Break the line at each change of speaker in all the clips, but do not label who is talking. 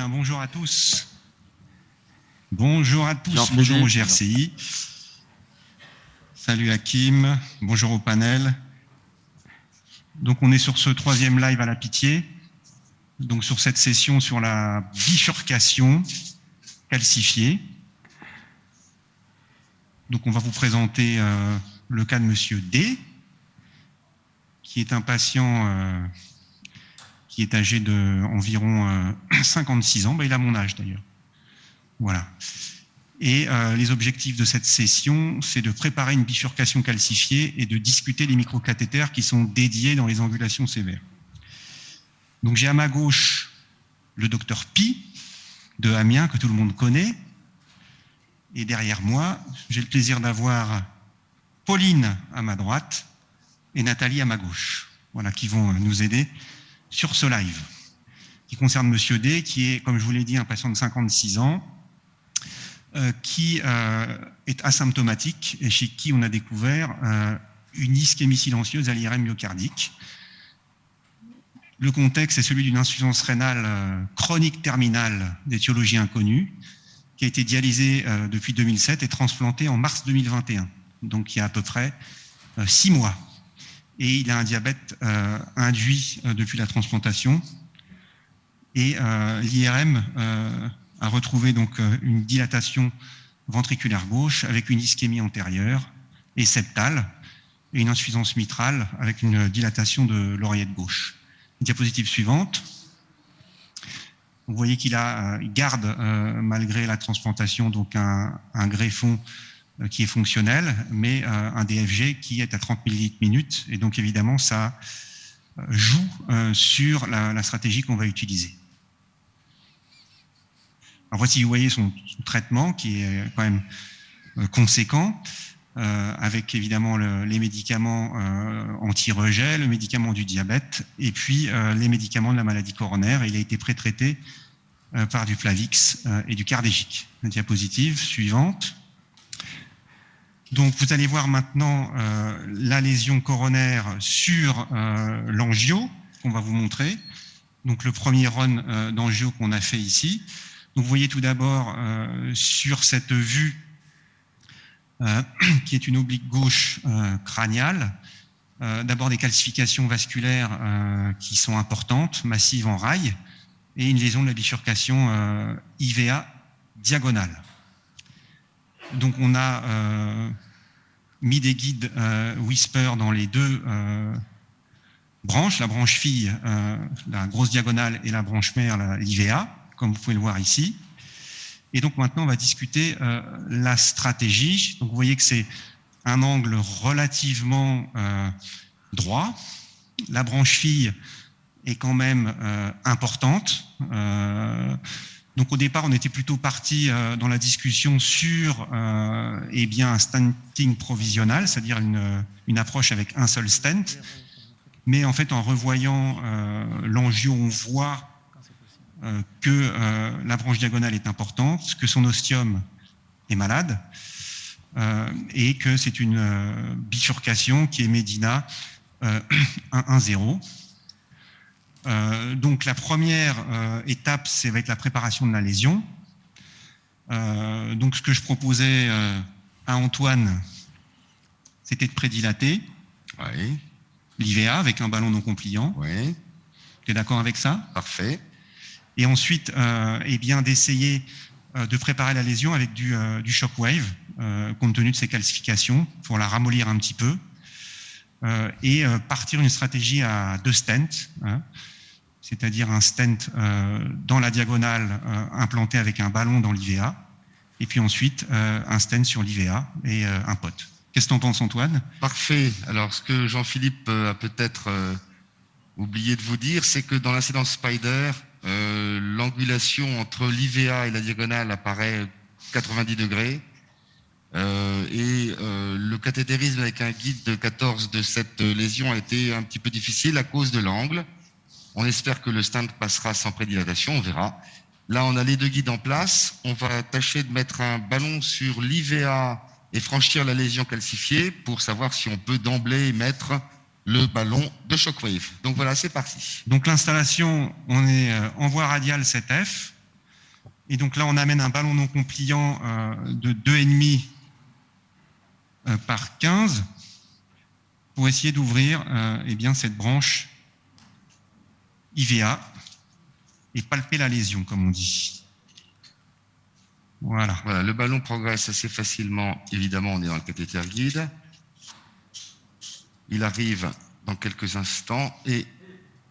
bien, bonjour à tous. Bonjour à tous,
bonjour
au GRCI. Salut Hakim, bonjour au panel. Donc on est sur ce troisième live à la Pitié, donc sur cette session sur la bifurcation calcifiée. Donc on va vous présenter le cas de Monsieur D, qui est un patient qui est âgé d'environ 56 ans, il a mon âge d'ailleurs. Voilà. Et les objectifs de cette session, c'est de préparer une bifurcation calcifiée et de discuter les microcathéters qui sont dédiés dans les angulations sévères. Donc j'ai à ma gauche le docteur Pi de Amiens, que tout le monde connaît. Et derrière moi, j'ai le plaisir d'avoir Pauline à ma droite et Nathalie à ma gauche, voilà, qui vont nous aider sur ce live, qui concerne Monsieur D, qui est, comme je vous l'ai dit, un patient de 56 ans, qui est asymptomatique et chez qui on a découvert une ischémie silencieuse à l'IRM myocardique. Le contexte est celui d'une insuffisance rénale chronique terminale d'étiologie inconnue, qui a été dialysée depuis 2007 et transplantée en mars 2021, donc il y a à peu près 6 mois. Et il a un diabète induit depuis la transplantation. Et l'IRM a retrouvé donc une dilatation ventriculaire gauche avec une ischémie antérieure et septale et une insuffisance mitrale avec une dilatation de l'oreillette gauche. Diapositive suivante. Vous voyez qu'il garde, malgré la transplantation, donc un greffon qui est fonctionnel, mais un DFG qui est à 30 ml/min. Et donc évidemment, ça joue sur la stratégie qu'on va utiliser. Alors voici, vous voyez son traitement qui est quand même conséquent, avec évidemment les médicaments anti-rejet, le médicament du diabète et puis les médicaments de la maladie coronaire. Et il a été pré-traité par du Plavix et du Cardégique. La diapositive suivante. Donc vous allez voir maintenant la lésion coronaire sur l'angio qu'on va vous montrer. Donc le premier run d'angio qu'on a fait ici. Donc vous voyez tout d'abord sur cette vue qui est une oblique gauche crâniale, d'abord des calcifications vasculaires qui sont importantes, massives en rail, et une lésion de la bifurcation IVA diagonale. Donc on a mis des guides Whisper dans les deux branches, la branche fille, la grosse diagonale, et la branche mère, l'IVA, comme vous pouvez le voir ici. Et donc maintenant, on va discuter la stratégie. Donc vous voyez que c'est un angle relativement droit. La branche fille est quand même importante. Donc au départ, on était plutôt parti dans la discussion sur un stenting provisional, c'est-à-dire une approche avec un seul stent. Mais en fait, en revoyant l'angio, on voit que la branche diagonale est importante, que son ostium est malade et que c'est une bifurcation qui est Medina 1-1-0. Donc la première étape, c'est avec la préparation de la lésion. Donc ce que je proposais à Antoine, c'était de prédilater l'IVA avec un ballon non compliant.
Oui.
Tu es d'accord avec ça?
Parfait.
Et ensuite, d'essayer de préparer la lésion avec du shockwave, compte tenu de ses calcifications, pour la ramollir un petit peu, et partir une stratégie à 2 stents, c'est-à-dire un stent dans la diagonale implanté avec un ballon dans l'IVA, et puis ensuite un stent sur l'IVA et un pote. Qu'est-ce que tu en penses, Antoine?
Parfait. Alors, ce que Jean-Philippe a peut-être oublié de vous dire, c'est que dans l'incident Spider, l'angulation entre l'IVA et la diagonale apparaît 90 degrés et le cathétérisme avec un guide de 14 de cette lésion a été un petit peu difficile à cause de l'angle. On espère que le stent passera sans prédilatation, on verra. Là, on a les deux guides en place. On va tâcher de mettre un ballon sur l'IVA et franchir la lésion calcifiée pour savoir si on peut d'emblée mettre le ballon de shockwave. Donc voilà, c'est parti.
Donc l'installation, on est en voie radiale 7F. Et donc là, on amène un ballon non compliant de 2,5 par 15 pour essayer d'ouvrir eh bien, cette branche IVA et palper la lésion, comme on dit. Voilà.
Voilà, le ballon progresse assez facilement. Évidemment, on est dans le cathéter guide. Il arrive dans quelques instants et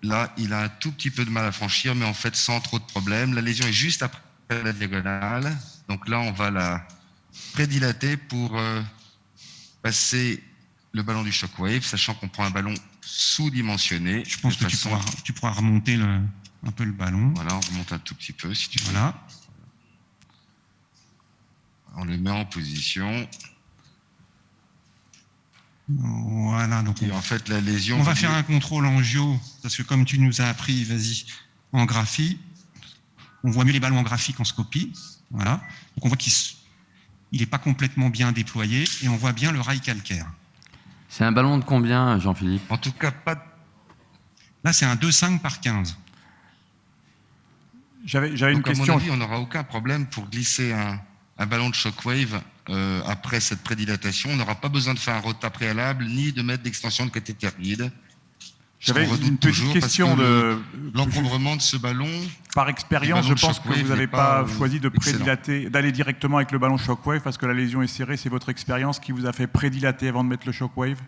là, il a un tout petit peu de mal à franchir, mais en fait, sans trop de problèmes. La lésion est juste après la diagonale. Donc là, on va la prédilater pour passer le ballon du Shockwave, sachant qu'on prend un ballon sous-dimensionné.
Je pense que tu pourras remonter un peu le ballon.
Voilà, on remonte un tout petit peu si tu veux.
Voilà.
On le met en position.
Voilà. Donc
et en fait, la lésion...
On va faire un contrôle angio, parce que comme tu nous as appris, vas-y, en graphie, on voit mieux les ballons en graphie qu'en scopie. Voilà. Donc on voit qu'il n'est pas complètement bien déployé et on voit bien le rail calcaire.
C'est un ballon de combien, Jean-Philippe?
En tout cas, pas...
Là, c'est un 2,5 par 15.
J'avais une question.
À mon avis, on n'aura aucun problème pour glisser un ballon de Shockwave après cette prédilatation. On n'aura pas besoin de faire un rota préalable ni de mettre d'extension de cathéter guide.
J'avais une petite question de
l'encombrement de ce ballon.
Par expérience, je pense que vous n'avez pas choisi de prédilater, d'aller directement avec le ballon Shockwave parce que la lésion est serrée. C'est votre expérience qui vous a fait prédilater avant de mettre le Shockwave?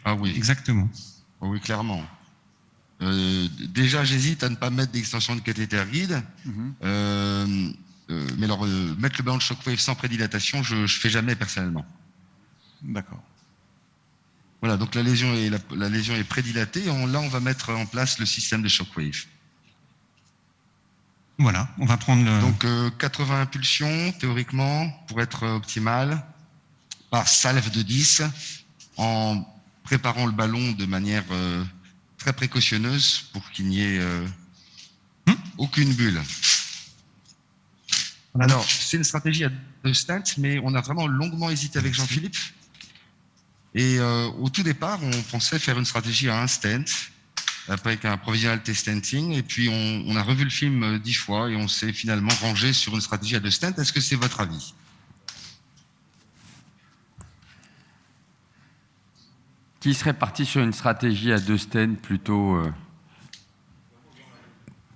Ah oui.
Exactement.
Oh oui, clairement. Déjà, j'hésite à ne pas mettre d'extension de cathéter guide. Mais alors, mettre le ballon de Shockwave sans prédilatation, je ne fais jamais personnellement.
D'accord.
Voilà, donc la lésion est prédilatée. Là, on va mettre en place le système de Shockwave.
Voilà, on va prendre le...
Donc 80 impulsions, théoriquement, pour être optimal, par salve de 10, en préparant le ballon de manière très précautionneuse pour qu'il n'y ait aucune bulle. Alors, c'est une stratégie à 2 stents, mais on a vraiment longuement hésité avec Jean-Philippe. Et au tout départ, on pensait faire une stratégie à 1 stent, avec un provisional T-stenting, et puis on a revu le film 10 fois, et on s'est finalement rangé sur une stratégie à 2 stents. Est-ce que c'est votre avis?
Qui serait parti sur une stratégie à 2 stents plutôt Il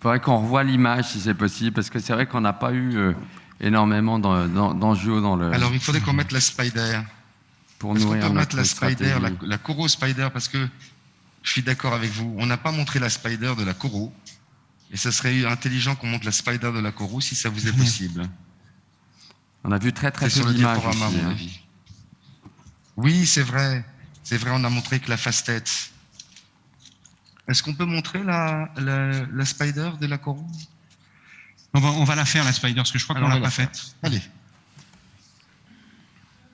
faudrait qu'on revoie l'image si c'est possible, parce que c'est vrai qu'on n'a pas eu énormément d'enjeux dans le...
Alors, il faudrait qu'on mette la spider.
Pour
Est-ce qu'on
nourrir
peut mettre la
notre
spider,
stratégie.
la Coro Spider, parce que je suis d'accord avec vous, on n'a pas montré la spider de la Coro, et ça serait intelligent qu'on monte la spider de la Coro si ça vous est possible.
On a vu très peu
sur le
d'images
diaporama, à
aussi,
mon
hein.
avis. Oui, c'est vrai, on a montré que la face-tête. Est-ce qu'on peut montrer la spider de la Coro?
On va la faire, la spider, parce que je crois qu'on ne l'a pas faite.
Allez.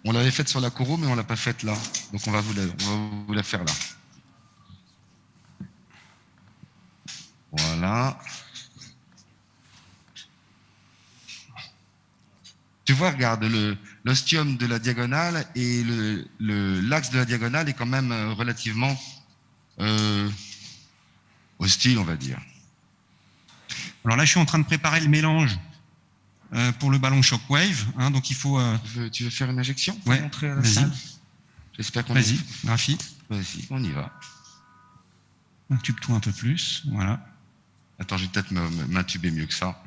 On l'avait faite sur la Coro, mais on ne l'a pas faite là. Donc on va vous la faire là. Voilà. Tu vois, regarde, l'ostium de la diagonale et l'axe de la diagonale est quand même relativement hostile, on va dire.
Alors là, je suis en train de préparer le mélange pour le ballon Shockwave. Donc il faut...
Tu veux faire une injection pour
ouais,
montrer à la salle? J'espère qu'on
Vas-y, graphie.
Vas-y, on y va.
Intube-toi un peu plus, voilà.
Attends, je vais peut-être m'intuber mieux que ça.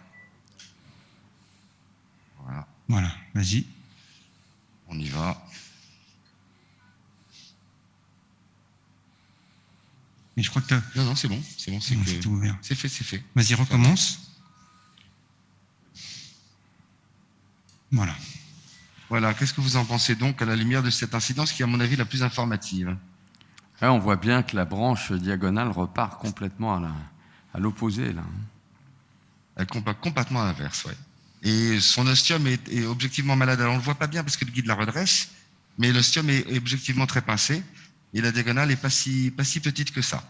Voilà.
Voilà, vas-y.
On y va.
Et je crois que
Non, c'est bon, c'est
tout ouvert.
C'est fait.
Vas-y, recommence. Voilà.
Voilà, qu'est-ce que vous en pensez donc à la lumière de cette incidence qui est à mon avis la plus informative?
Là, on voit bien que la branche diagonale repart complètement à l'opposé, là.
Elle compare complètement à l'inverse, ouais. Et son ostium est objectivement malade. Alors on ne le voit pas bien parce que le guide la redresse, mais l'ostium est objectivement très pincé et la diagonale n'est pas si petite que ça.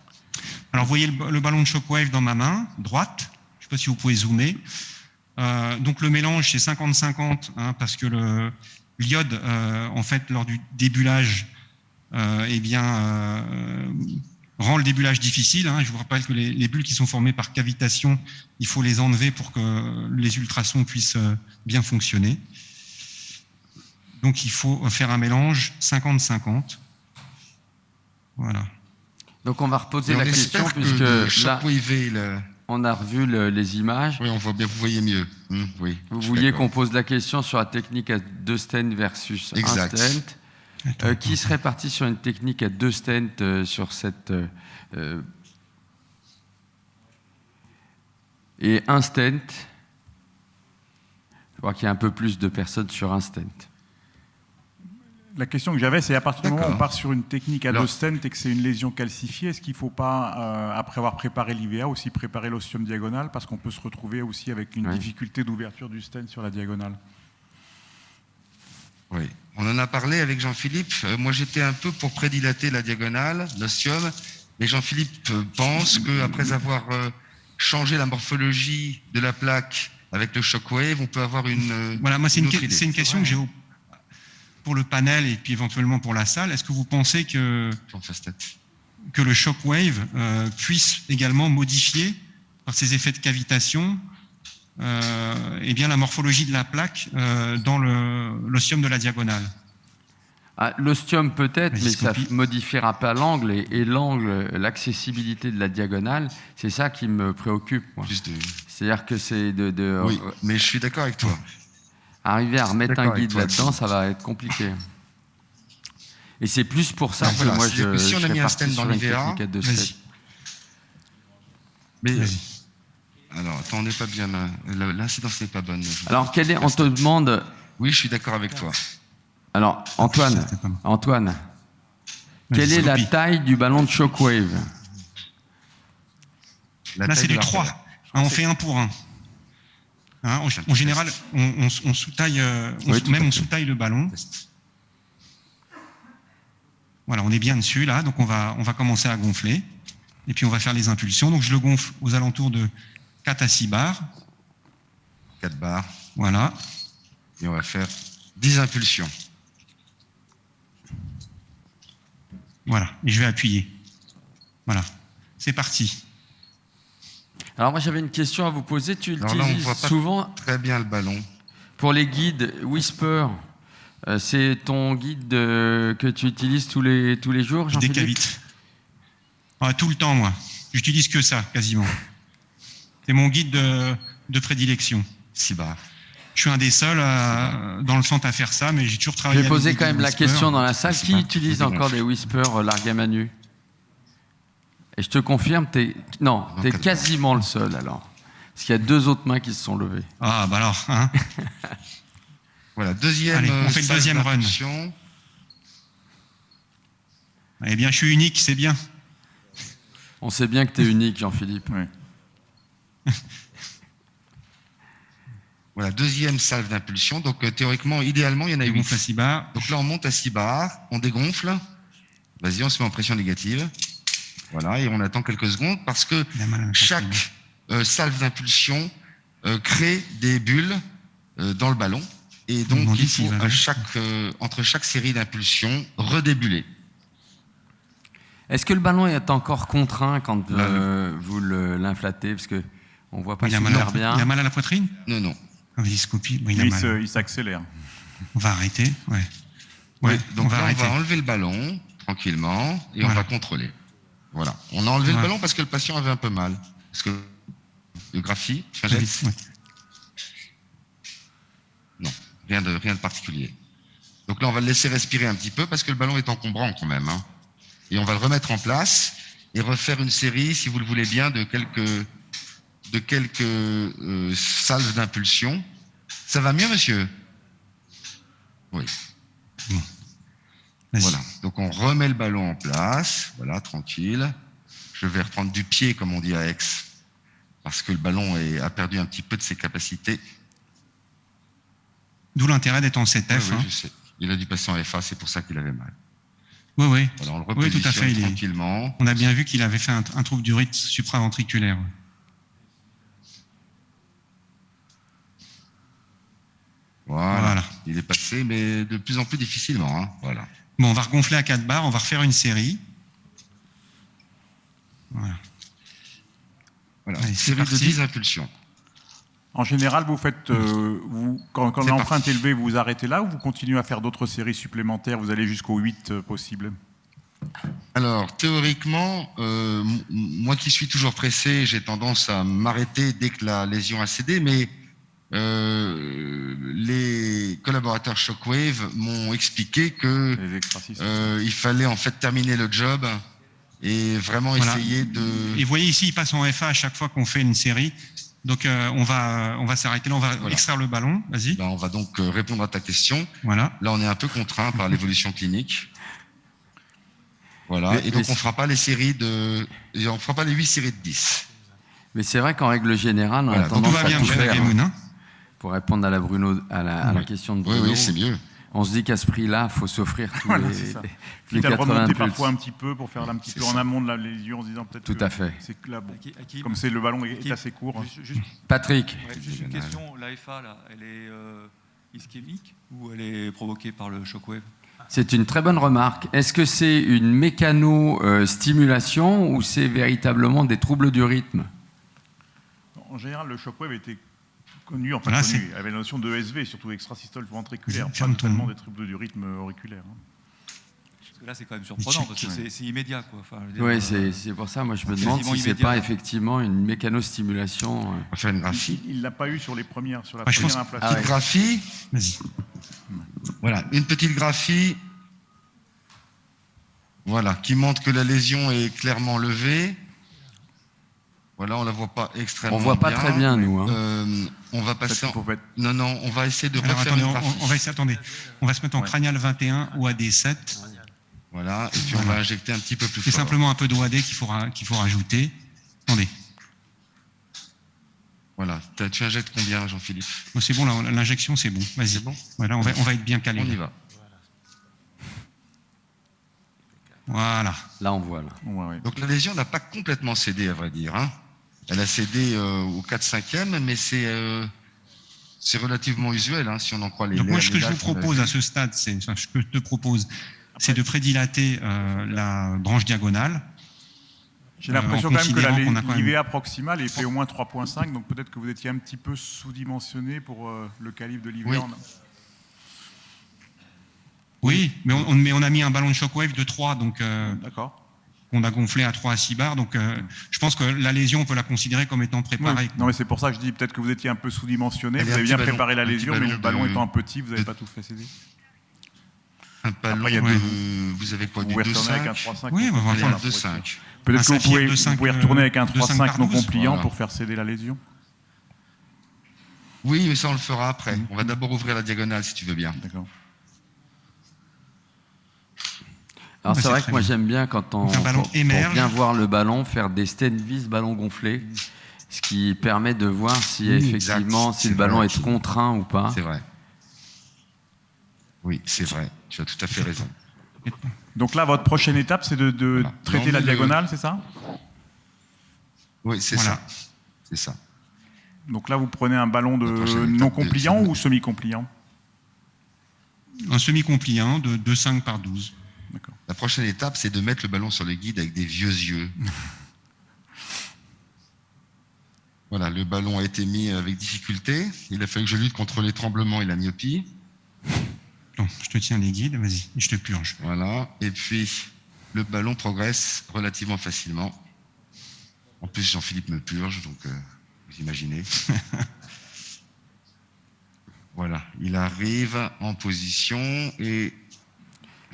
Alors vous voyez le ballon de Shockwave dans ma main droite. Je ne sais pas si vous pouvez zoomer. Donc le mélange c'est 50-50 parce que l'iode en fait lors du débulage rend le débulage difficile. Hein. Je vous rappelle que les bulles qui sont formées par cavitation, il faut les enlever pour que les ultrasons puissent bien fonctionner. Donc il faut faire un mélange 50-50. Voilà.
Donc on va reposer la question puisque là, on a revu les images.
Oui, on voit bien, vous voyez mieux. Oui,
vous vouliez qu'on pose la question sur la technique à 2 stents versus
exact.
1 stent. Qui serait parti sur une technique à 2 stents sur cette... et 1 stent. Je crois qu'il y a un peu plus de personnes sur 1 stent.
La question que j'avais, c'est à partir du moment où on part sur une technique à 2 stents et que c'est une lésion calcifiée, est-ce qu'il ne faut pas, après avoir préparé l'IVA, aussi préparer l'ostium diagonal, parce qu'on peut se retrouver aussi avec une difficulté d'ouverture du stent sur la diagonale?
Oui, on en a parlé avec Jean-Philippe. Moi, j'étais un peu pour prédilater la diagonale, l'ostium, mais Jean-Philippe pense qu'après avoir changé la morphologie de la plaque avec le shockwave, on peut avoir une...
Voilà, moi, c'est une question que j'ai pour le panel et puis éventuellement pour la salle. Est-ce que vous pensez que le shockwave puisse également modifier, par ses effets de cavitation, eh bien, la morphologie de la plaque dans l'ostium de la diagonale?
L'ostium peut-être, mais ça ne modifiera pas l'angle. Et l'angle, l'accessibilité de la diagonale, c'est ça qui me préoccupe. C'est-à-dire que c'est de...
Oui, mais je suis d'accord avec toi.
Arriver à remettre un guide là-dedans, ça va être compliqué. Et c'est plus pour ça que moi,
si on a mis un stent dans l'IVA... Mais... Alors, attends, on n'est pas bien là. L'incidence n'est pas bonne.
Alors, on te demande...
Oui, je suis d'accord avec toi.
Alors, Antoine, quelle est la taille du ballon de shockwave?
Là, c'est du 3. On fait 1 pour 1. Hein, en général, on sous-taille, on sous-taille le ballon. Voilà, on est bien dessus là, donc on va commencer à gonfler. Et puis on va faire les impulsions. Donc je le gonfle aux alentours de 4 à 6 bars.
4 bars.
Voilà.
Et on va faire 10 impulsions.
Voilà, et je vais appuyer. Voilà, c'est parti.
Alors moi j'avais une question à vous poser. Tu utilises souvent
très bien le ballon.
Pour les guides Whisper, c'est ton guide que tu utilises tous les jours, Jean-Philippe?
Je décavite. Tout le temps, moi. J'utilise que ça, quasiment. C'est mon guide de prédilection.
6 bars.
Je suis un des seuls dans le centre à faire ça, mais j'ai toujours travaillé.
Je vais poser quand même la question dans la salle. Qui utilise encore des Whisper largue à main nue? Et je te confirme, t'es quasiment le seul alors. Parce qu'il y a 2 autres mains qui se sont levées.
Ah, bah alors, hein.
Voilà, deuxième.
Allez, on fait le deuxième run. Eh bien, je suis unique, c'est bien.
On sait bien que tu es unique, Jean-Philippe.
Oui.
Voilà, deuxième salve d'impulsion. Donc, théoriquement, idéalement, il y en a 8.
À 6 bars.
Donc là, on monte à 6 bars, on dégonfle. Vas-y, on se met en pression négative. Voilà, et on attend quelques secondes parce que chaque salve d'impulsion crée des bulles dans le ballon. Et donc, il faut entre chaque série d'impulsions redébuller.
Est-ce que le ballon est encore contraint quand vous l'inflatez? Parce qu'on ne voit pas super bien.
Il a mal à la poitrine?
Non, non.
Il s'accélère.
On va arrêter.
Donc on va enlever le ballon tranquillement et on va contrôler. Voilà. On a enlevé le ballon parce que le patient avait un peu mal. Parce que le graphie, non, rien de particulier. Donc là, on va le laisser respirer un petit peu parce que le ballon est encombrant quand même. Hein. Et on va le remettre en place et refaire une série, si vous le voulez bien, de quelques salves d'impulsion. Ça va mieux, monsieur? Oui.
Bon.
Voilà. Donc on remet le ballon en place. Voilà, tranquille. Je vais reprendre du pied, comme on dit à Aix, parce que le ballon a perdu un petit peu de ses capacités.
D'où l'intérêt d'être en 7F.
Oui, je sais. Il a dû passer en FA, c'est pour ça qu'il avait mal.
Oui.
Voilà, on le repositionne
tout à fait.
tranquillement.
On a bien vu qu'il avait fait un trouble du rythme supraventriculaire.
Voilà. Il est passé, mais de plus en plus difficilement. Hein. Voilà.
Bon, on va regonfler à 4 bars, on va refaire une série.
Voilà,
Allez,
série de 10 impulsions.
En général, vous faites, quand l'empreinte est élevée, vous vous arrêtez là ou vous continuez à faire d'autres séries supplémentaires? Vous allez jusqu'au 8 possible?
Alors, théoriquement, moi qui suis toujours pressé, j'ai tendance à m'arrêter dès que la lésion a cédé, mais les collaborateurs Shockwave m'ont expliqué que il fallait en fait terminer le job et vraiment essayer de...
Et vous voyez ici, il passe en FA à chaque fois qu'on fait une série. Donc on va s'arrêter là, on va extraire le ballon. Vas-y.
Là, on va donc répondre à ta question.
Voilà.
Là, on est un peu contraint par l'évolution clinique. Voilà. Et donc, on fera pas les 8 séries de 10.
Mais c'est vrai qu'en règle générale, on a tendance à tout faire. Pour répondre à la question de Bruno.
Oui, c'est mieux.
On se dit qu'à ce prix-là, il faut s'offrir tous les 80
remonter parfois un petit peu pour faire un petit peu en amont de la lésion en se disant peut-être
tout à fait.
C'est là, bon, comme c'est le ballon est assez court.
Patrick.
Juste une question, la FA, là, elle est ischémique ou elle est provoquée par le shockwave?
C'est une très bonne remarque. Est-ce que c'est une mécano-stimulation ou c'est véritablement des troubles du rythme?
En général, le shockwave était connu, il avait la notion de ESV, surtout extrasystole ventriculaire, pas totalement des troubles du rythme auriculaire.
Parce que là, c'est quand même surprenant, parce que c'est immédiat, quoi. Enfin,
oui, c'est pour ça, moi je me demande si c'est pas effectivement une mécanostimulation.
On va faire une graphie.
Il l'a pas eu sur la première inflation.
Petite graphie.
Vas-y.
Voilà, une petite graphie. Voilà, qui montre que la lésion est clairement levée. Voilà, on la voit pas extrêmement bien.
On voit pas très bien, nous.
On va passer Non, on va essayer de refaire une graphie.
On va se mettre en cranial 21 ou AD7.
Voilà, et puis on va injecter un petit peu plus fort.
C'est simplement un peu d'OAD qu'il faut rajouter. Attendez.
Voilà, tu injectes combien, Jean-Philippe?
C'est bon, l'injection, c'est bon. Vas-y.
C'est bon.
Voilà, on va être bien calé.
On y va.
Voilà.
Là, on voit. Là.
Ouais.
Donc la lésion n'a pas complètement cédé, à vrai dire. Hein. Elle a cédé au 4/5e, mais c'est relativement usuel, hein, si on en croit les...
Donc moi, ce que je vous propose à ce stade, c'est de prédilater la branche diagonale.
J'ai l'impression quand même que l'IVA proximale est fait au moins 3,5, donc peut-être que vous étiez un petit peu sous-dimensionné pour le calibre de l'IVA.
Oui, mais on a mis un ballon de shockwave de 3, donc on a gonflé à 3 à 6 bars, donc je pense que la lésion, on peut la considérer comme étant préparée.
Oui. Non, mais c'est pour ça que je dis peut-être que vous étiez un peu sous-dimensionné, vous avez bien préparé la lésion, mais le ballon étant petit, vous n'avez pas tout fait céder.
Un ballon vous avez quoi, du 2,5?
Oui, on va voir.
2,5.
Peut-être que vous pouvez retourner avec un 3,5 non compliant pour faire céder la lésion.
Oui, mais ça on le fera après. On va d'abord ouvrir la diagonale si tu veux bien.
D'accord.
Alors c'est vrai que moi j'aime bien quand pour bien voir le ballon, faire des stand-vis ballon gonflé, ce qui permet de voir si effectivement si le ballon est contraint ou pas.
C'est vrai. Oui, c'est vrai. Tu as tout à fait raison.
Donc là, votre prochaine étape, c'est de traiter la diagonale, c'est ça?
Oui, c'est ça. C'est ça.
Donc là, vous prenez un ballon non compliant ou semi-compliant?
Un semi-compliant de 2,5 par 12.
La prochaine étape, c'est de mettre le ballon sur le guide avec des vieux yeux. Voilà, le ballon a été mis avec difficulté. Il a fallu que je lutte contre les tremblements et la myopie.
Bon, je te tiens les guides, vas-y, je te purge.
Voilà, et puis le ballon progresse relativement facilement. En plus, Jean-Philippe me purge, donc vous imaginez. Voilà, il arrive en position et...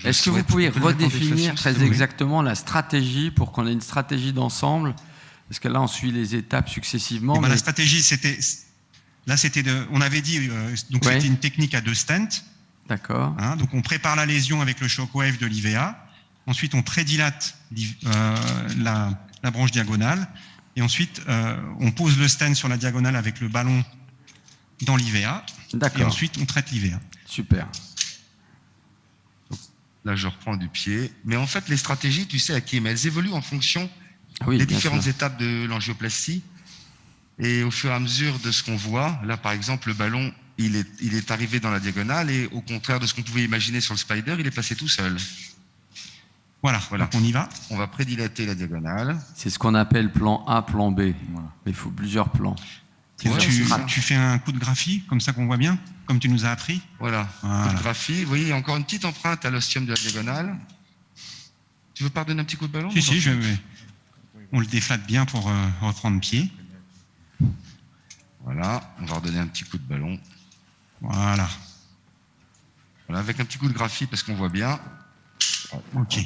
Est-ce que vous pouvez redéfinir très exactement la stratégie pour qu'on ait une stratégie d'ensemble? Parce que là, on suit les étapes successivement.
La stratégie, c'était... Là, on avait dit, donc c'était une technique à 2 stents.
D'accord.
Hein, donc on prépare la lésion avec le shockwave de l'IVA. Ensuite, on prédilate la branche diagonale. Et ensuite, on pose le stent sur la diagonale avec le ballon dans l'IVA.
D'accord.
Et ensuite, on traite l'IVA.
Super.
Là, je reprends du pied. Mais en fait, les stratégies, tu sais, Hakim, elles évoluent en fonction des différentes étapes de l'angioplastie. Et au fur et à mesure de ce qu'on voit, là, par exemple, le ballon, il est arrivé dans la diagonale et au contraire de ce qu'on pouvait imaginer sur le spider, il est passé tout seul.
Voilà. Donc on y va.
On va prédilater la diagonale.
C'est ce qu'on appelle plan A, plan B. Voilà. Mais il faut plusieurs plans.
Tu fais un coup de graphie, comme ça qu'on voit bien, comme tu nous as appris.
Voilà. Coup de graphie. Vous voyez, il y a encore une petite empreinte à l'ostium de la diagonale. Tu veux pas redonner un petit coup de ballon?
Si, on le déflate bien pour reprendre pied.
Voilà, on va redonner un petit coup de ballon.
Voilà.
Voilà, avec un petit coup de graphie parce qu'on voit bien.
Ok.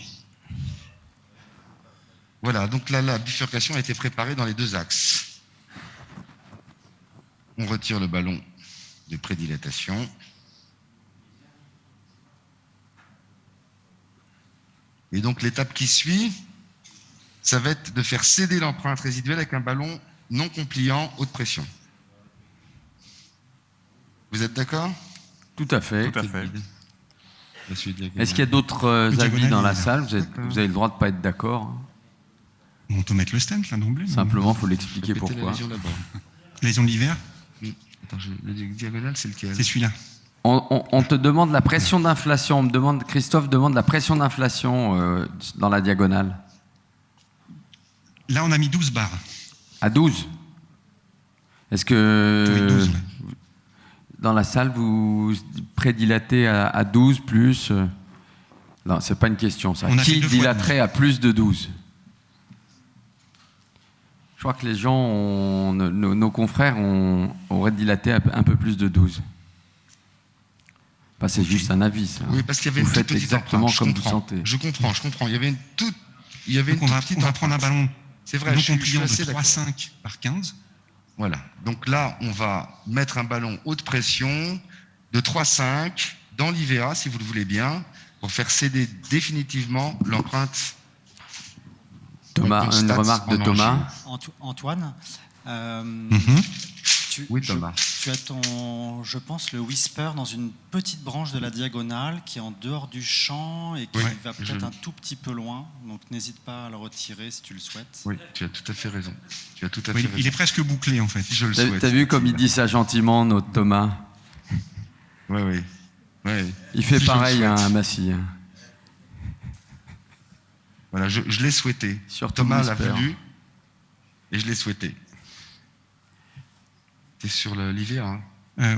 Voilà, donc là, la bifurcation a été préparée dans les deux axes. On retire le ballon de prédilatation. Et donc l'étape qui suit, ça va être de faire céder l'empreinte résiduelle avec un ballon non compliant haute pression. Vous êtes d'accord?
Tout à fait.
Tout à fait.
Est-ce qu'il y a d'autres avis dans la salle? Vous avez le droit de ne pas être d'accord.
On peut mettre le stent là d'emblée.
Simplement, il faut l'expliquer pourquoi.
Lésion de l'hiver?
Attends, le diagonale, c'est lequel?
C'est celui-là.
On te demande la pression d'inflation. Christophe demande la pression d'inflation dans la diagonale.
Là, on a mis 12 barres.
À 12? Est-ce que...
Oui, 12, ouais.
Dans la salle, vous prédilatez à 12 plus... Non, c'est pas une question, ça. Qui dilaterait à plus de 12? Je crois que les gens, nos confrères, auraient dilaté un peu plus de 12. C'est juste un avis, ça.
Oui, parce qu'il y avait
vous
une
faites
toute petite
exactement
empreinte.
comme vous sentez.
Je comprends. Il y avait une toute...
on va prendre un ballon non compliant de 3,5 par 15.
Voilà. Donc là, on va mettre un ballon haute pression de 3,5 dans l'IVA, si vous le voulez bien, pour faire céder définitivement l'empreinte.
Thomas, une remarque de Thomas.
Antoine,
oui, Thomas.
Tu as je pense, le whisper dans une petite branche de la diagonale qui est en dehors du champ et qui va peut-être un tout petit peu loin. Donc n'hésite pas à le retirer si tu le souhaites.
Oui, tu as tout à fait raison.
Il est presque bouclé en fait.
Je le souhaite.
T'as vu comme il dit ça gentiment, notre Thomas?
Oui.
Il fait pareil à Massy.
Voilà, je l'ai souhaité.
Surtout
Thomas l'a voulu et je l'ai souhaité. T'es sur l'IVA, hein?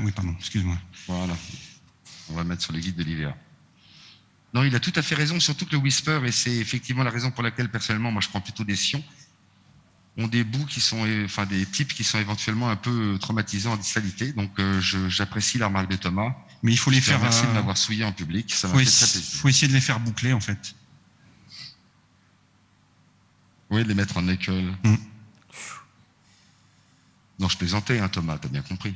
Oui, pardon, excuse-moi.
Voilà. On va mettre sur le guide de l'IVA. Non, il a tout à fait raison, surtout que le whisper, et c'est effectivement la raison pour laquelle, personnellement, moi, je prends plutôt des sions, ont des bouts qui sont, enfin, des types qui sont éventuellement un peu traumatisants en distalité. Donc, j'apprécie la remarque de Thomas.
Mais il faut les faire.
Merci de m'avoir souillé en public. Ça m'a fait très plaisir.
Il faut essayer de les faire boucler, en fait.
Oui, de les mettre en école. Non, je plaisantais, hein, Thomas, t'as bien compris.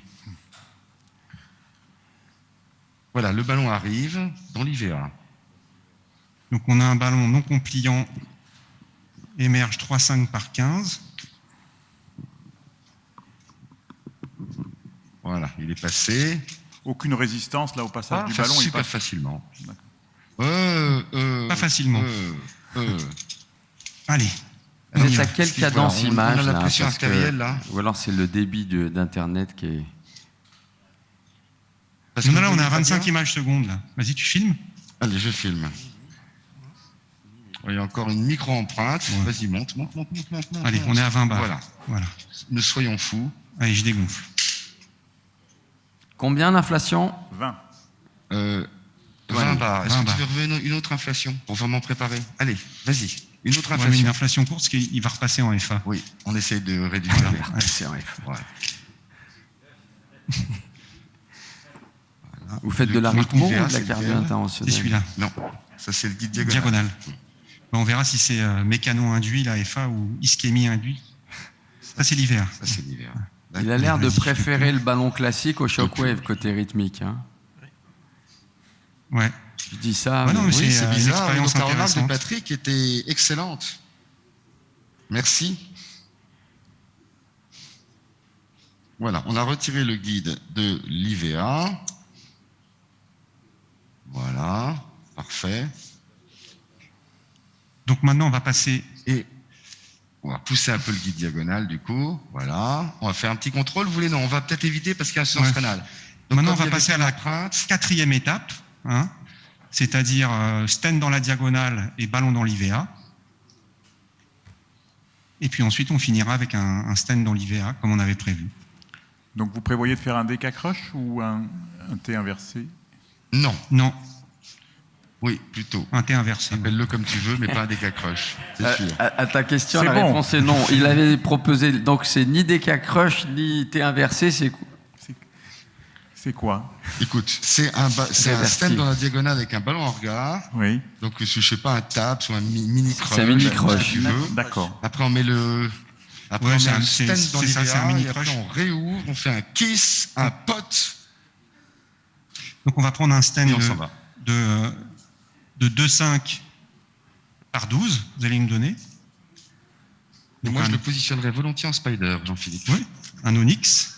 Voilà, le ballon arrive dans l'IVA.
Donc on a un ballon non compliant, émerge 3,5 par 15.
Voilà, il est passé.
Aucune résistance là au passage du ballon?
Super passe facilement.
Pas facilement. Allez.
Vous êtes à quelle cadence image
on a la pression artérielle là.
Ou alors c'est le débit d'internet qui est...
Non, là on a 25 images secondes là. Vas-y, tu filmes.
Allez, je filme. Il y a encore une micro-empreinte. Ouais. Vas-y, monte.
Allez, on est à 20 barres. Voilà.
Ne soyons fous.
Allez, je dégonfle.
Combien d'inflation?
20.
20 barres. Est-ce que tu veux revenir une autre inflation pour vraiment préparer? Allez, vas-y. Une autre inflation.
Ouais, une inflation courte, parce qu'il va repasser en FA.
Oui, on essaie de réduire.
Il va repasser en FA.
Ouais.
Vous faites de l'arythmo ou de la cardio interventionnelle?
C'est celui-là.
Non, ça c'est le guide diagonal.
On verra si c'est mécano-induit, la FA, ou ischémie induit. Ça, c'est l'hiver.
Il a l'air de préférer le ballon classique au shockwave côté rythmique. Hein.
Ouais.
Je dis ça.
Ouais, non, mais c'est bizarre. La remarque de Patrick était excellente. Merci. Voilà, on a retiré le guide de l'IVA. Voilà, parfait.
Donc maintenant, on va passer...
Et on va pousser un peu le guide diagonal, du coup. Voilà. On va faire un petit contrôle. Vous voulez? Non, on va peut-être éviter parce qu'il y a un sens rénal.
Donc maintenant, on va passer à la 4e étape. Hein. c'est-à-dire stand dans la diagonale et ballon dans l'IVA. Et puis ensuite, on finira avec un stand dans l'IVA, comme on avait prévu.
Donc vous prévoyez de faire un décacroche ou un T inversé?
Non.
Non.
Oui, plutôt.
Un T inversé.
Appelle-le comme tu veux, mais pas un décacroche, c'est sûr.
À ta question, la réponse est non. Il avait proposé, donc c'est ni décacroche, ni T inversé, c'est quoi?
C'est quoi?
Écoute, c'est un stand dans la diagonale avec un ballon en regard.
Oui.
Donc, je sais pas, un taps ou un mini-crush.
C'est un mini-crush.
Si tu veux.
D'accord.
Après, on met le... Après, on met un stand dans l'IVA, et après, on réouvre, on fait un kiss, un pot.
Donc, on va prendre un stand
de
2,5 par 12, vous allez me donner.
Donc moi, je le positionnerais volontiers en spider, Jean-Philippe.
Oui, un onyx.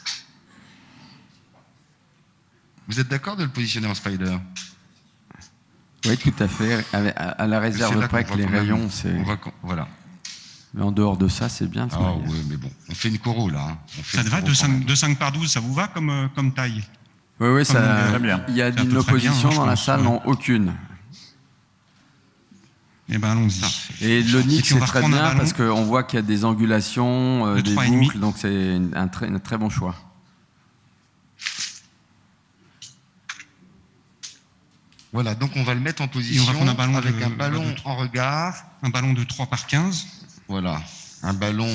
Vous êtes d'accord de le positionner en spider?
Oui, tout à fait. À la réserve près que les rayons, c'est...
Voilà.
Mais en dehors de ça, c'est bien.
Ah oui, mais bon, on fait une coro là. Hein.
Ça te va, 2,5 par 12, ça vous va comme taille?
Oui, ça.
Très bien.
Il y a une opposition dans la salle? Non, aucune.
Eh bien, allons-y.
Et l'onyx, c'est très bien parce qu'on voit qu'il y a des angulations, des boucles, donc c'est un très bon choix.
Voilà, donc on va le mettre en position avec un ballon en regard.
Un ballon de 3 par 15.
Voilà, un ballon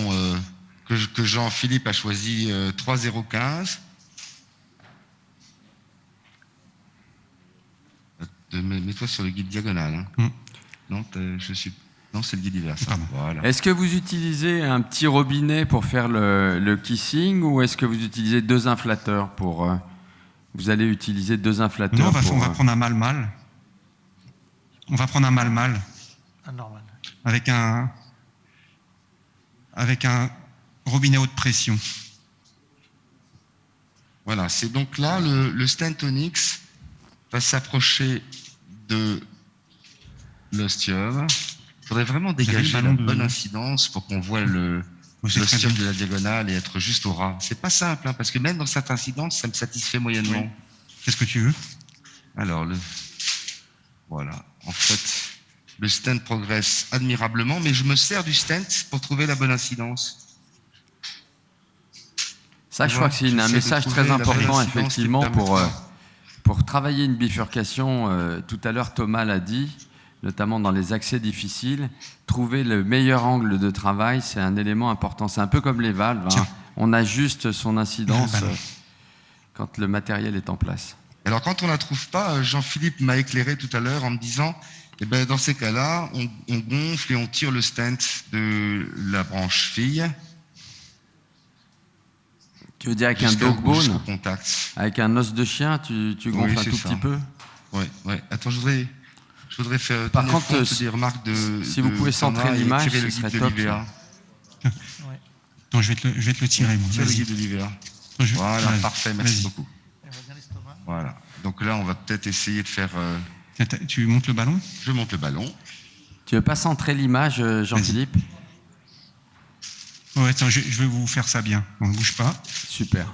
que Jean-Philippe a choisi 3,015. Mets-toi sur le guide diagonal. Hein. Non, non, c'est le guide divers. Voilà.
Est-ce que vous utilisez un petit robinet pour faire le kissing ou est-ce que vous utilisez 2 inflateurs pour... Vous allez utiliser 2 inflateurs.
Non, on va prendre un mal-mal. On va prendre un mal-mal.
Un normal.
Avec un robinet haute pression.
Voilà, c'est donc là, le stand onyx va s'approcher de l'ostium. Il faudrait vraiment dégager la bonne incidence pour qu'on voit l'ostium de la diagonale et être juste au ras. C'est pas simple, hein, parce que même dans cette incidence, ça me satisfait moyennement. Oui.
Qu'est-ce que tu veux?
Alors, voilà. En fait, le stand progresse admirablement, mais je me sers du stand pour trouver la bonne incidence.
Ça, je crois que c'est un message très important, effectivement, pour travailler une bifurcation. Tout à l'heure, Thomas l'a dit, notamment dans les accès difficiles. Trouver le meilleur angle de travail, c'est un élément important. C'est un peu comme les valves. Hein. On ajuste son incidence quand le matériel est en place.
Alors, quand on ne la trouve pas, Jean-Philippe m'a éclairé tout à l'heure en me disant, eh ben, dans ces cas-là, on gonfle et on tire le stand de la branche fille.
Tu veux dire avec un dog bone, avec un os de chien, tu gonfles un tout petit peu?
Oui. Attends, je voudrais faire
par contre,
des remarques
si vous pouvez centrer l'image, ce serait top.
Non, je vais te le tirer.
Tire le guide de l'IVA. Voilà, parfait, merci beaucoup. Voilà. Donc là, on va peut-être essayer de faire...
Tu montes le ballon?
Je monte le ballon.
Tu veux pas centrer l'image, Jean-Philippe?
Ouais, attends, je vais vous faire ça bien. On ne bouge pas.
Super.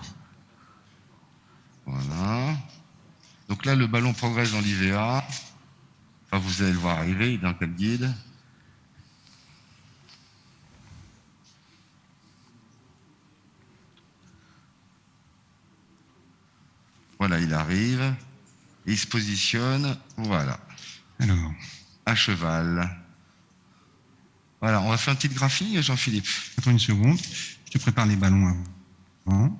Voilà. Donc là, le ballon progresse dans l'IVA. Enfin, vous allez le voir arriver. Dans quel guide? Voilà, il arrive. Et il se positionne. Voilà.
Alors.
À cheval. Voilà, on va faire une petite graphie, Jean-Philippe.
Attends une seconde, je te prépare les ballons avant.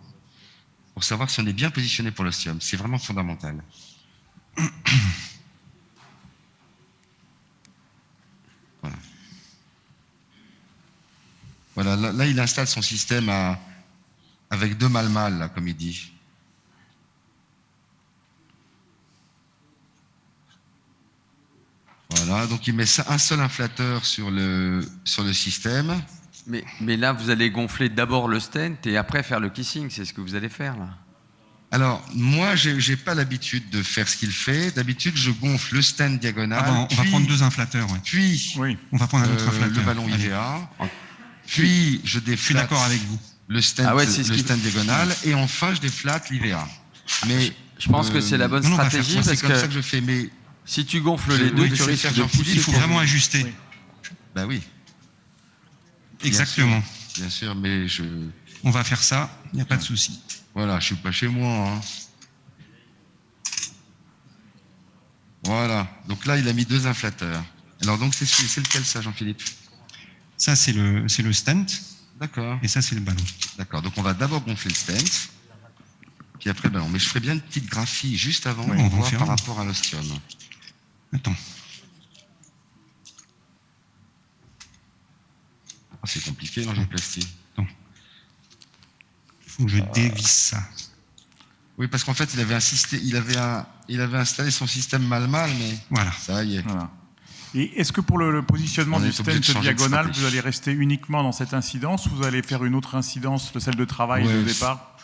Pour savoir si on est bien positionné pour l'ostium, c'est vraiment fondamental. Voilà, là il installe son système avec 2 mal-mal, là, comme il dit. Voilà, donc il met un seul inflateur sur le système.
Mais là, vous allez gonfler d'abord le stent et après faire le kissing, c'est ce que vous allez faire là?
Alors, moi, j'ai pas l'habitude de faire ce qu'il fait. D'habitude, je gonfle le stand diagonal.
On va prendre 2 inflateurs. Ouais.
Puis,
on va prendre un autre inflateur.
Le ballon IVA. Puis, je déflate.
Je suis d'accord avec vous.
Le stand, le stand diagonal. Et enfin, je déflate l'IVA. Mais
je pense que c'est la bonne stratégie parce
c'est comme ça que je fais. Mais
Si tu gonfles les deux, tu risques de pousser.
Il faut vraiment ajuster.
Oui. Ben oui.
Exactement.
Bien sûr, mais
on va faire ça, il n'y a pas de souci.
Voilà, je suis pas chez moi. Hein. Voilà. Donc là, il a mis 2 inflateurs. Alors donc, c'est lequel ça, Jean-Philippe?
Ça, c'est le stent.
D'accord.
Et ça, c'est le ballon.
D'accord. Donc on va d'abord gonfler le stent, puis après le ballon. Mais je ferai bien une petite graphie juste avant pour voir par rapport à l'ostium.
Attends.
Oh, c'est compliqué l'angioplastie.
Il faut que je dévisse ça.
Oui, parce qu'en fait, il avait installé son système mal, mais
voilà.
Ça y est.
Voilà. Et est-ce que pour le positionnement du stent diagonal, vous allez rester uniquement dans cette incidence ou vous allez faire une autre incidence, celle de travail de départ?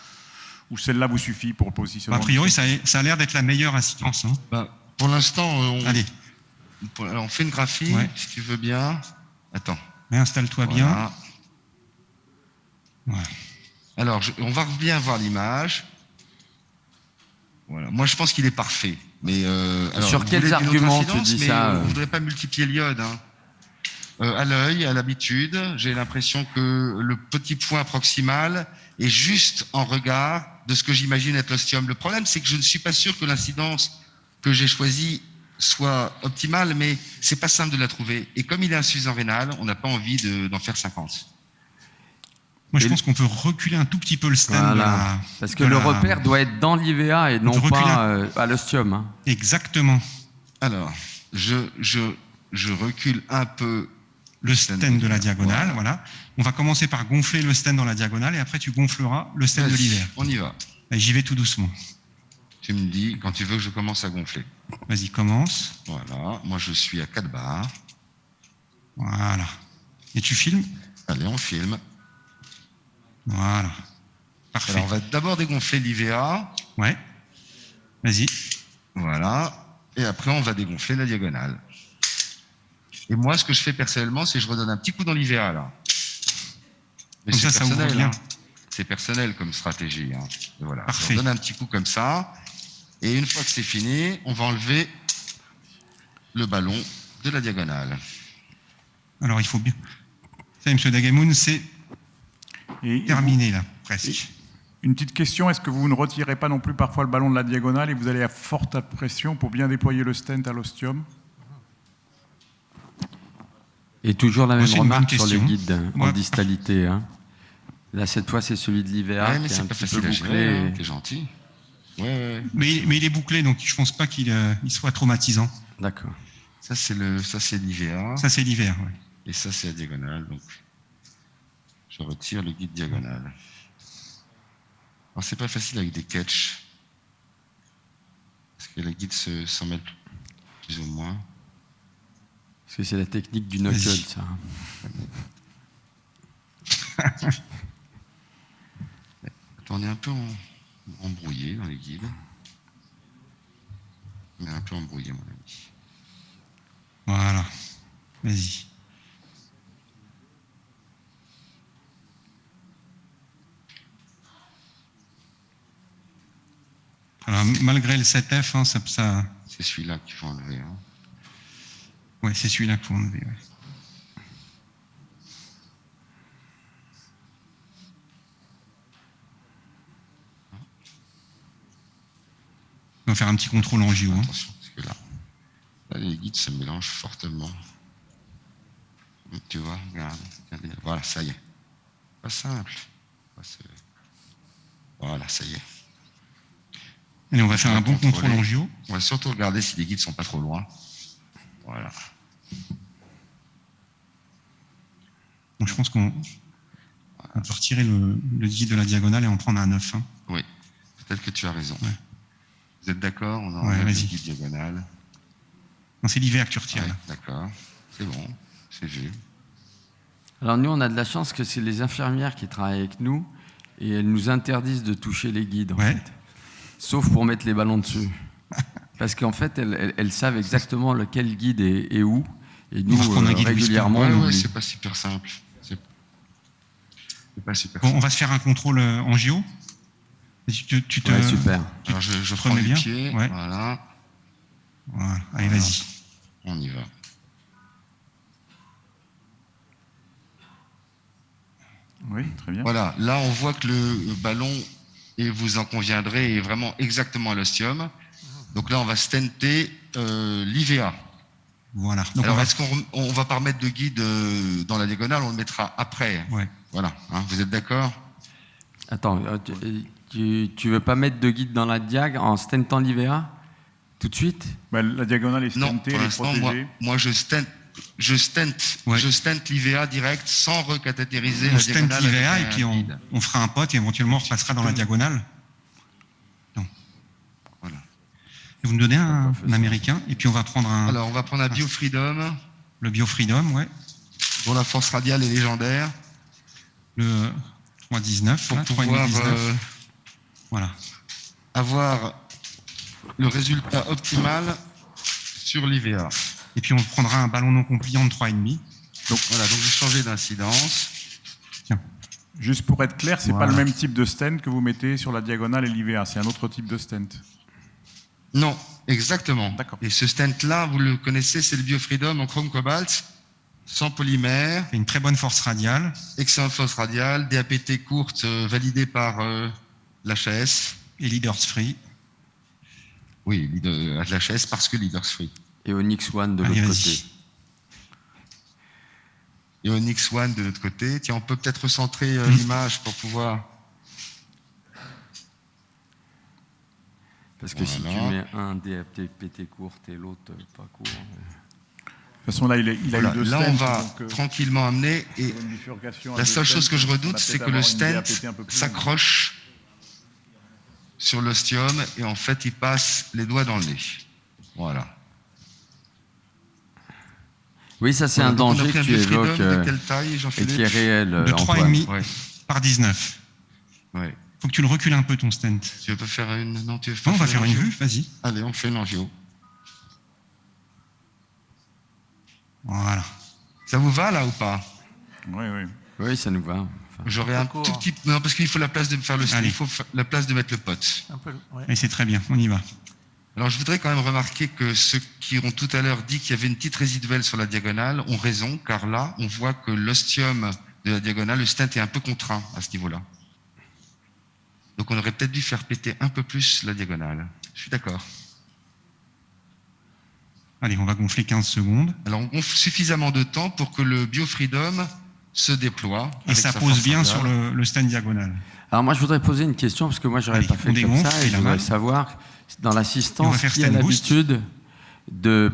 Ou celle-là vous suffit pour le positionnement?
A priori, ça a l'air d'être la meilleure incidence. Hein.
Pour l'instant,
Allez.
On fait une graphie, si tu veux bien. Attends.
Réinstalle-toi bien.
Voilà. Alors, on va bien voir l'image. Voilà. Moi, je pense qu'il est parfait. Mais alors,
sur quels arguments tu dis ça
On ne voudrait pas multiplier l'iode. Hein. À l'œil, à l'habitude, j'ai l'impression que le petit point proximal est juste en regard de ce que j'imagine être l'ostium. Le problème, c'est que je ne suis pas sûr que l'incidence que j'ai choisie soit optimale, mais c'est pas simple de la trouver. Et comme il est insuffisant rénal, on n'a pas envie d'en faire 50.
Moi, je pense qu'on peut reculer un tout petit peu le stent.
Voilà. Parce que le repère doit être dans l'IVA et non pas à l'ostium. Hein.
Exactement.
Alors, je recule un peu
le stent de la diagonale. Voilà. On va commencer par gonfler le stent dans la diagonale et après tu gonfleras le stent de l'hiver.
On y va.
J'y vais tout doucement.
Tu me dis quand tu veux que je commence à gonfler.
Vas-y, commence.
Voilà. Moi, je suis à 4 bars.
Voilà. Et tu filmes?
Allez, on filme.
Voilà. Parfait.
Alors, on va d'abord dégonfler l'IVA.
Ouais. Vas-y.
Voilà. Et après, on va dégonfler la diagonale. Et moi, ce que je fais personnellement, c'est que je redonne un petit coup dans l'IVA, là. Mais
comme ça ouvre bien.
Hein. C'est personnel comme stratégie. Hein. Et voilà.
Parfait.
Je redonne un petit coup comme ça. Et une fois que c'est fini, on va enlever le ballon de la diagonale.
Alors, il faut bien... Ça, M. Dagemoun, c'est terminé, là, presque.
Une petite question, est-ce que vous ne retirez pas non plus parfois le ballon de la diagonale et vous allez à forte pression pour bien déployer le stent à l'ostium?
Et toujours la même remarque sur les guides en distalité. Hein. Là, cette fois, c'est celui de l'IVA qui est un petit peu bouclé.
T'es gentil.
Mais il est bouclé, donc je ne pense pas qu'il soit traumatisant.
D'accord.
Ça, c'est l'IVA.
Ça, c'est l'hiver, oui.
Et ça, c'est la diagonale. Donc, je retire le guide diagonal. Alors, c'est pas facile avec des catchs. Parce que les guides s'en mêlent plus ou moins.
Parce que c'est la technique du knuckle, ça.
On est un peu embrouillé dans les guides. On est un peu embrouillé, mon ami.
Voilà. Vas-y. Alors, malgré le 7F, hein, ça...
C'est celui-là qu'il faut enlever. Hein.
Oui, c'est celui-là qu'il faut enlever. Ouais. On va faire un petit contrôle angio.
Attention, parce que là, les guides se mélangent fortement. Tu vois, regarde. Voilà, ça y est. Pas simple. Voilà, ça y est.
Allez, on va faire un bon contrôle angio.
On va surtout regarder si les guides sont pas trop loin. Voilà.
Donc je pense qu'on peut retirer le guide de la diagonale et en prendre un 9. Hein.
Oui, peut-être que tu as raison.
Ouais.
Vous êtes d'accord? On enlève le guide diagonal.
Non, c'est l'hiver que tu retires.
Ouais, d'accord, c'est bon, c'est vu.
Alors nous, on a de la chance que c'est les infirmières qui travaillent avec nous et elles nous interdisent de toucher les guides, en fait. Sauf pour mettre les ballons dessus. Parce qu'en fait, elles savent exactement lequel guide est où. Et nous, régulièrement...
Ouais, c'est pas super simple. C'est pas super simple.
On va se faire un contrôle angio.
Ouais, super.
Alors, je prends les pieds, voilà.
Voilà. Allez, vas-y.
On y va.
Oui, très bien.
Voilà, là on voit que le ballon, et vous en conviendrez, est vraiment exactement à l'ostium. Donc là on va stenter l'IVA.
Voilà.
Donc alors est-ce qu'on va pas remettre de guide dans la diagonale, on le mettra après.
Ouais.
Voilà, hein, vous êtes d'accord?
Attends, tu veux pas mettre de guide dans la diag en stentant l'IVA tout de suite?
La diagonale est stentée,
non,
elle est protégée.
Moi je stent l'IVA direct sans recathéteriser la diagonale.
On stent l'IVA et puis on fera un pot et éventuellement on repassera dans la diagonale. Non.
Voilà.
Et vous me donnez un américain et puis on va prendre un...
Alors on va prendre un BioFreedom.
Le BioFreedom, ouais.
Dont la force radiale est légendaire.
Le 3,19.
Pour
là,
pouvoir
3,19. Voilà.
avoir le résultat optimal sur l'IVA.
Et puis on prendra un ballon non compliant de 3,5.
Donc voilà, donc j'ai changé d'incidence.
Tiens.
Juste pour être clair, c'est pas le même type de stent que vous mettez sur la diagonale et l'IVA, c'est un autre type de stent.
Non, exactement.
D'accord.
Et ce stent-là, vous le connaissez, c'est le BioFreedom en chrome cobalt, sans polymère.
C'est une très bonne force radiale.
Excellente force radiale, DAPT courte, validée par l'HAS.
Et Leaders Free.
Oui, l'HAS parce que Leaders Free.
Et Onyx One de l'autre côté.
Et Onyx One de l'autre côté. Tiens, on peut peut-être recentrer l'image pour pouvoir...
Parce que si tu mets un DAPT courte et l'autre pas court...
De toute façon, là, il a eu deux stents.
Là, on va tranquillement amener. Et la seule chose que je redoute, c'est que le stent s'accroche sur l'ostium et en fait, il passe les doigts dans le nez. Voilà.
Oui, ça, c'est un danger que tu évoques et qui est réel.
De 3,5 par 19.
Ouais.
Faut que tu le recules un peu, ton stent.
Tu veux pas faire une... Non, tu veux
on va faire une vue, vas-y.
Allez, on fait une angio.
Voilà.
Ça vous va, là, ou pas?
Oui, oui.
Oui, ça nous va. Enfin,
j'aurais un tout petit... Non, parce qu'il faut la place de faire le stent. Il faut la place de mettre le pot.
Un peu, ouais.
Et c'est très bien, on y va.
Alors, je voudrais quand même remarquer que ceux qui ont tout à l'heure dit qu'il y avait une petite résiduelle sur la diagonale ont raison, car là, on voit que l'ostium de la diagonale, le stent est un peu contraint à ce niveau-là. Donc, on aurait peut-être dû faire péter un peu plus la diagonale. Je suis d'accord.
Allez, on va gonfler 15 secondes.
Alors, on gonfle suffisamment de temps pour que le BioFreedom se déploie.
Et ça pose bien sur le stent diagonal.
Alors, moi, je voudrais poser une question, parce que moi, je n'aurais pas fait comme ça, et je voudrais savoir, dans l'assistance, qui a l'habitude de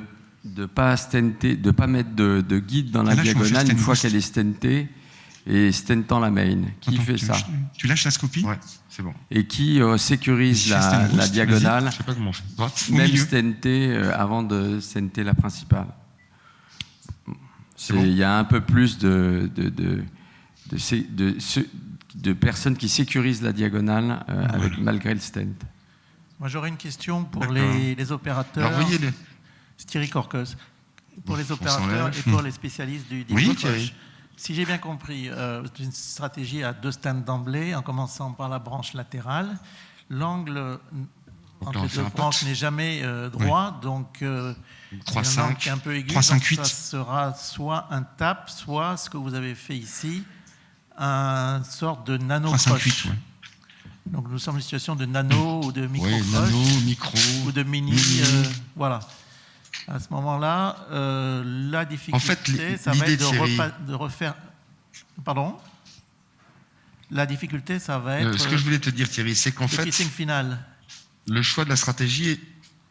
pas stenter, de pas mettre de guide dans la diagonale une fois qu'elle est stentée et stentant la main. Qui fait ça?
Tu lâches la scopie?
Ouais, c'est bon.
Et qui sécurise la diagonale,
je sais pas comment on fait. Droite,
même stentée avant de stenter la principale. Il y a un peu plus de personnes qui sécurisent la diagonale malgré le stent.
Moi, j'aurais une question pour les opérateurs.
Alors, voyez
c'est Thierry Corcos. Pour les opérateurs et pour les spécialistes du découpage. Si j'ai bien compris, c'est une stratégie à deux stents d'emblée, en commençant par la branche latérale. L'angle entre les deux branches n'est jamais droit, donc c'est un angle qui est un peu aigu.
3, 5, 8.
Ça sera soit un tap, soit ce que vous avez fait ici, un sorte de nano-croche. Donc nous sommes en situation de nano ou de micro-croche.
Oui, nano, micro.
Ou de mini. Voilà. À ce moment-là, la difficulté, ça va être de refaire... Pardon? La difficulté, ça va être...
Ce que je voulais te dire, Thierry, c'est qu'en fait...
final.
Le choix de la stratégie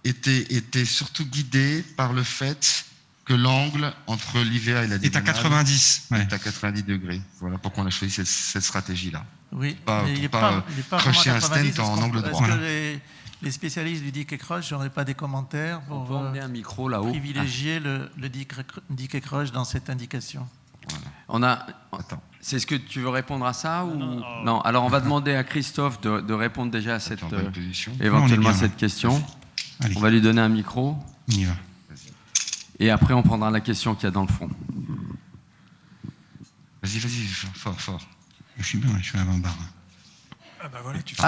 était surtout guidé par le fait que l'angle entre l'IVA et la diagonale...
est à 90.
Est à 90 degrés. Voilà pourquoi on a choisi cette stratégie-là.
Oui,
il n'est pas crusher un stent en angle droit.
Est-ce que les spécialistes du Dick et Crush, je n'aurais pas des commentaires pour
emmener un micro là-haut.
Privilégier le Dick et Crush dans cette indication?
Voilà. C'est ce que tu veux répondre à ça ou non? Alors on va demander à Christophe de répondre déjà à cette éventuellement à cette question.
Allez.
On va lui donner un micro.
On y va.
Et après on prendra la question qu'il y a dans le fond.
Vas-y, fort.
Je suis bien, je suis à 20 barres.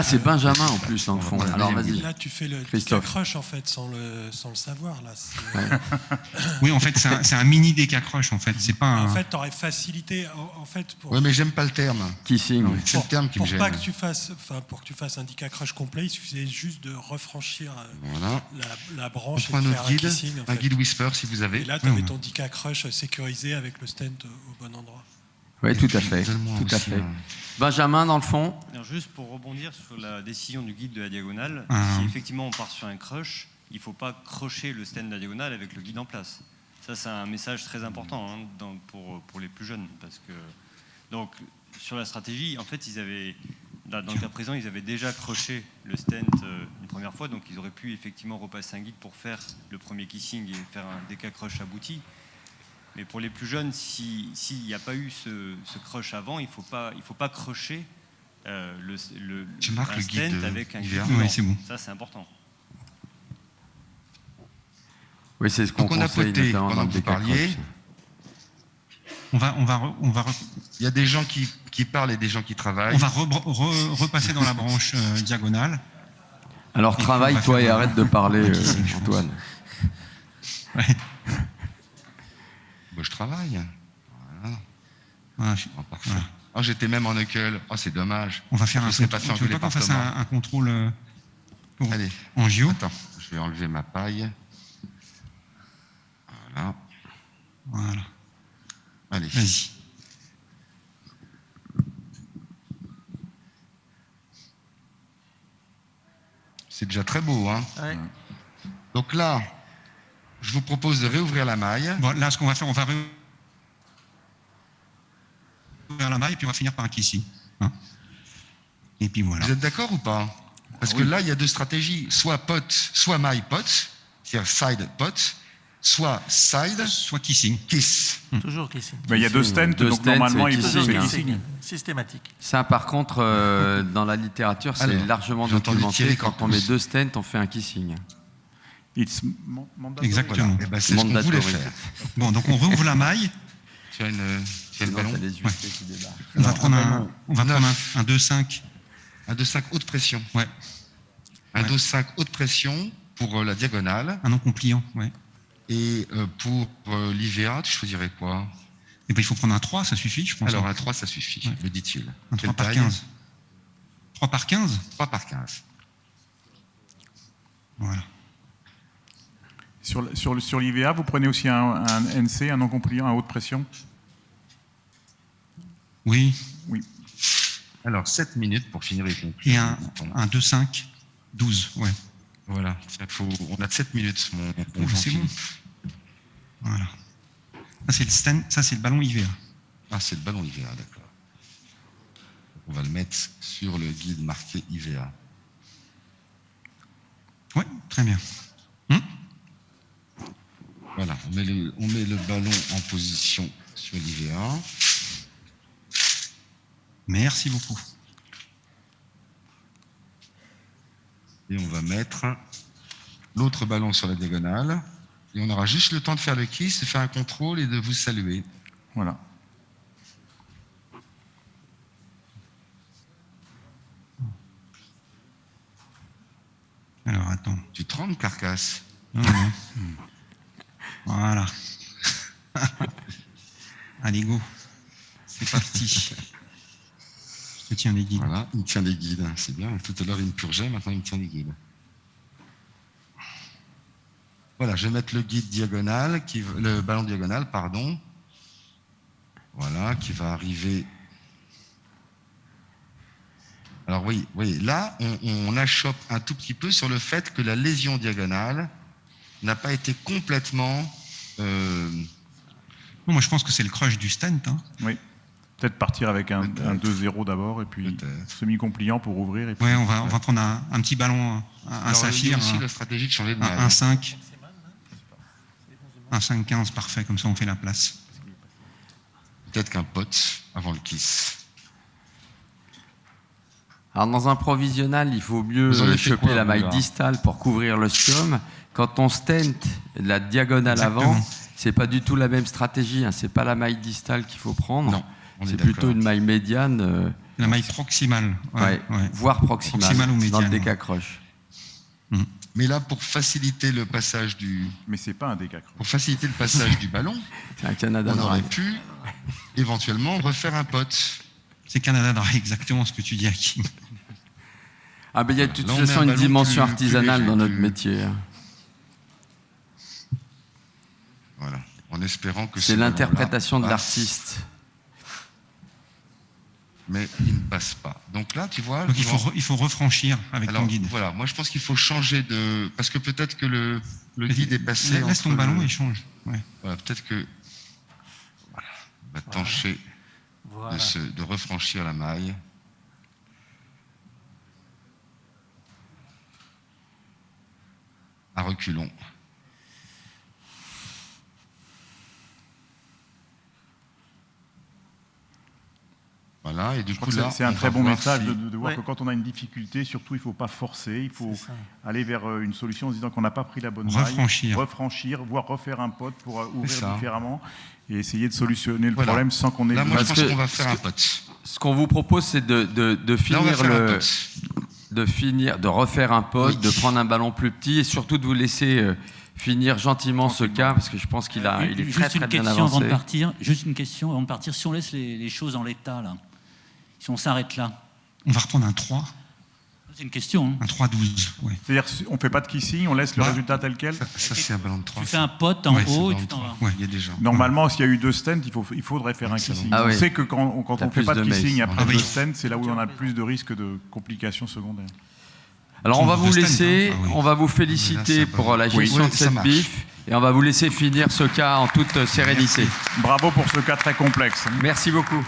c'est Benjamin en plus dans le fond. Alors vas-y.
Là, tu fais le décacrush en fait, sans le savoir. Là.
Oui, en fait, c'est un mini décacrush en fait. C'est pas un...
En fait, tu aurais facilité. En fait,
Oui, mais j'aime pas le terme.
Kissing.
C'est le terme qui me gêne.
Pour que tu fasses un décacrush complet, il suffisait juste de refranchir la branche et de faire un kissing.
Un guide Whisper si vous avez.
Et là, tu avais ton décacrush sécurisé avec le stent au bon endroit.
Oui, tout à fait. Benjamin, dans le fond.
Alors, juste pour rebondir sur la décision du guide de la diagonale, si effectivement on part sur un crush, il ne faut pas crocher le stand de la diagonale avec le guide en place. Ça, c'est un message très important pour les plus jeunes. Parce que, donc, sur la stratégie, en fait, dans le cas présent, ils avaient déjà croché le stand une première fois, donc ils auraient pu effectivement repasser un guide pour faire le premier kissing et faire un décacrush abouti. Mais pour les plus jeunes, s'il n'y a pas eu ce crush avant, il ne faut pas crocher un stent avec un guide.
Oui, c'est bon.
Ça, c'est important.
Oui, c'est ce qu'on conseille notamment dans le décacrush.
On va.
Il y a des gens qui parlent et des gens qui travaillent.
On va repasser dans la branche diagonale.
Alors travaille toi et arrête de parler, Antoine.
Ouais.
Je travaille.
Voilà.
Parfait. Voilà. Oh, j'étais même en knuckle. Oh, c'est dommage.
On va faire tu veux pas qu'on fasse un contrôle en JO.
Attends, je vais enlever ma paille. Voilà. Allez.
Vas-y.
C'est déjà très beau, hein.
Ouais.
Donc là, je vous propose de réouvrir la maille.
Bon, là, ce qu'on va faire, on va réouvrir la maille et puis on va finir par un kissing. Hein, et puis voilà.
Vous êtes d'accord ou pas? Parce que là, il y a deux stratégies. Soit pot, soit maille pot, c'est-à-dire side pot, soit side,
soit kissing.
Kiss.
Toujours kissing.
Il y a deux stents, donc normalement, il faut faire
kissing. Systématique.
Ça, par contre, dans la littérature, c'est largement documenté. Quand on met deux stents, on fait un kissing.
Exactement.
Voilà. C'est ce qu'on voulait faire.
Bon, donc on rouvre la maille.
Tu as le ballon.
On va prendre un 2-5.
Un 2-5 haute pression.
Ouais.
Un 2-5 haute pression pour la diagonale.
Un non compliant, ouais.
Et pour l'IVA, tu choisirais quoi?
Eh ben, il faut prendre un 3, ça suffit, je pense.
Alors un 3, ça suffit, me dit-il.
Un 3 par 15. 3 par 15
3 par 15.
Voilà.
Sur l'IVA, vous prenez aussi un NC, un non compliant à haute pression?
Oui.
Alors, 7 minutes pour finir les conclusions.
Et un 2-5, 12, ouais.
Voilà, on a 7 minutes, mon
Jean-Philippe. Bon. Voilà. Ça, c'est le ballon IVA.
Ah, c'est le ballon IVA, d'accord. On va le mettre sur le guide marqué IVA.
Oui, très bien.
Voilà, on met le ballon en position sur l'IVA.
Merci beaucoup.
Et on va mettre l'autre ballon sur la diagonale. Et on aura juste le temps de faire le kiss, de faire un contrôle et de vous saluer.
Voilà.
Alors, attends.
Tu trembles, carcasse?
Non. Voilà. Allez, go. C'est parti. Je te tiens des guides.
Voilà, il me tient des guides. C'est bien. Tout à l'heure, il me purgeait. Maintenant, il me tient des guides. Voilà, je vais mettre le guide diagonal, le ballon diagonal, pardon. Voilà, qui va arriver. Alors oui, là, on achoppe un tout petit peu sur le fait que la lésion diagonale n'a pas été complètement...
Moi, je pense que c'est le crush du stent. Hein.
Oui. Peut-être partir avec un 2-0 d'abord, et puis semi-compliant pour ouvrir. Et puis...
Oui, on va prendre un petit ballon, un saphir.
Il y a aussi la stratégie de changer de maille.
Un 5. Un 5-15, parfait, comme ça on fait la place.
Peut-être qu'un pote avant le kiss.
Alors dans un provisional, il faut mieux choper la maille distale pour couvrir l'ostium. Quand on stent la diagonale avant, c'est pas du tout la même stratégie. Hein. C'est pas la maille distale qu'il faut prendre.
Non,
c'est plutôt une maille médiane
La maille proximale.
Voire proximale ou médiane, dans le décacroche.
Mais là, pour faciliter le passage du...
Mais c'est pas un décacroche.
Pour faciliter le passage du ballon, on aurait pu éventuellement refaire un pote.
C'est Canada Dry, exactement ce que tu dis, Hakim.
Ah ben il y a de toute façon une dimension artisanale dans notre métier.
Voilà, en espérant que
c'est l'interprétation de l'artiste.
Mais il ne passe pas. Donc là, tu vois...
Donc il faut refranchir avec ton guide.
Voilà, moi je pense qu'il faut changer de... Parce que peut-être que le guide est passé...
Laisse ton ballon et change. Ouais.
Voilà, peut-être que... Voilà, on va tâcher de refranchir la maille. À reculons. Voilà, et du coup, là,
c'est un très bon message de voir que quand on a une difficulté, surtout, il ne faut pas forcer, il faut aller vers une solution en se disant qu'on n'a pas pris la bonne maille, refranchir, voire refaire un pote pour ouvrir différemment et essayer de solutionner le problème sans qu'on ait...
Là, moi, je pense qu'on va faire un pote.
Ce qu'on vous propose, c'est de finir de refaire un pote, de prendre un ballon plus petit et surtout de vous laisser... finir gentiment ce cas, parce que je pense qu'il est très bien avancé.
Juste une question avant de partir. Si on laisse les choses en l'état, là, si on s'arrête là...
On va reprendre un 3.
C'est une question. Hein.
Un 3-12, oui.
C'est-à-dire on ne fait pas de kissing, on laisse le résultat tel quel.
Ça c'est un ballon de 3.
Tu fais un pote en haut et tu t'en vas.
Ouais, il y a des gens.
Normalement, s'il y a eu 2 stents, il faudrait faire un kissing. On sait que quand on ne fait pas de kissing après 2 stents, c'est là où on a le plus de risques de complications secondaires.
Alors on va vous laisser, on va vous féliciter pour la gestion de cette bif et on va vous laisser finir ce cas en toute sérénité.
Bravo pour ce cas très complexe.
Merci beaucoup.